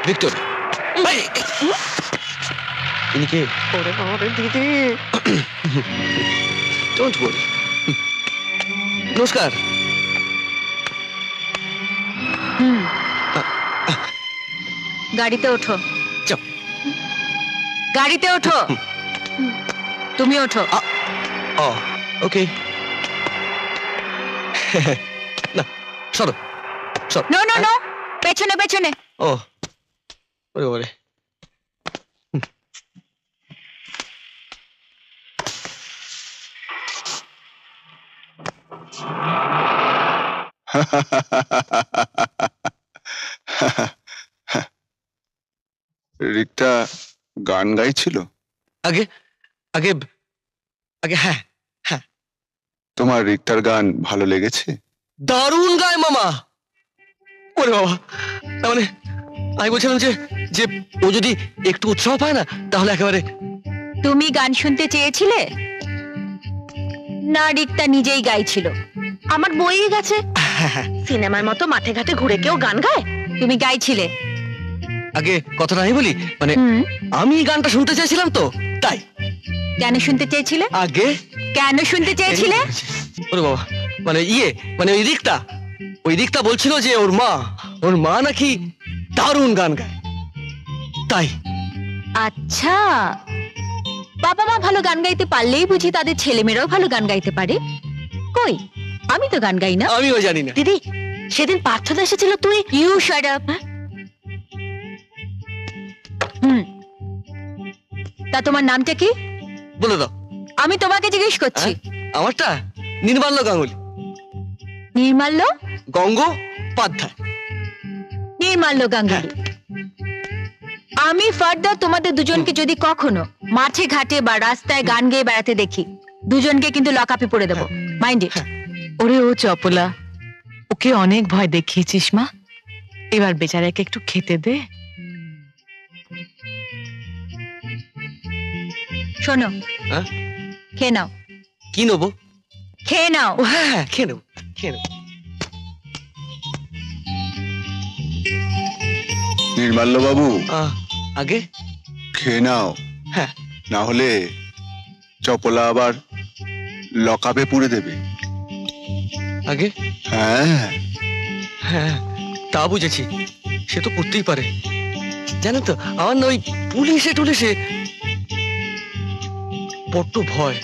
Victor, ইনি কে? ওরে বাবা দিদি, ডোন্ট ওয়ারি। নমস্কার। গাড়িতে ওঠো। যাও। গাড়িতে ওঠো। তুমি ওঠো। ওকে। না, সরো সরো। নো নো নো, পেছনে পেছনে। ও ওরে ওরে। রিক্তা গান গাইছিল? আগে আগে আগে হ্যাঁ হ্যাঁ। তোমার রিক্তার গান ভালো লেগেছে? দারুণ গায় মামা। ওরে বাবা, তার মানে আমি বলছিলাম যে যে ও যদি একটু উৎসাহ পায় না তাহলে একেবারে। তুমি গান শুনতে চেয়েছিলে না রিক্তা নিজেই গাইছিল? আমার বই গেছে। সিনেমার মতো মাঠে ঘাটে ঘুরে কেউ গান গায়? তুমি গাইছিলে। আগে কথাটা আমি বলি, মানে আমি গানটা শুনতে চাইছিলাম তো তাই। কেন শুনতে চেয়েছিলে? আগে কেন শুনতে চেয়েছিলে? ওরে বাবা, মানে মানে ওই রিক্তা বলছিল যে ওর মা নাকি দারুণ গান গায়, তাই। আচ্ছা, বাবা মা ভালো গান গাইতে পারলেই বুঝি তাদের ছেলেমেয়েরাও ভালো গান গাইতে পারে? কই, আমি তো গান গাই না। আমিও জানি না। দিদি, সেদিন পার্থদা এসেছিল, তুই ইউ শাট আপ। তা তোমার নামটা কি? বলে দাও। আমি তোমাকে জিজ্ঞেস করছি। আমারটা নির্মাল্য গাঙ্গুলি। নির্মাল্য গঙ্গোপাধ্যায়। নির্মাল্য গাঙ্গুলি। আমি ফার্দার তোমাদের দুজনকে যদি কখনো মাঠে ঘাটে বা রাস্তায় গান গেয়ে বেড়াতে দেখি, দুজনকে কিন্তু লকআপে পড়ে দেবো, মাইন্ড ইট। ওরে ও চপলা, ওকে অনেক ভয় দেখিয়েছিস মা, এবার বেচারাকে একটু খেতে দে। শোনো, খেয়ে নাও। কি নেবো? খেয়ে নাও। ও হ্যাঁ, খেয়ে নেবো খেয়ে নেবো। নির্মাল্য বাবু, আগে খেয়ে নাও, হ্যাঁ, না হলে চপলা আবার লকআপে পুরে দেবে। আগে হ্যাঁ হ্যাঁ, তা বুঝেছি, সে তো করতেই পারে। জানেন তো, আমার না ওই পুলিশে টুলিশে বড্ড ভয়।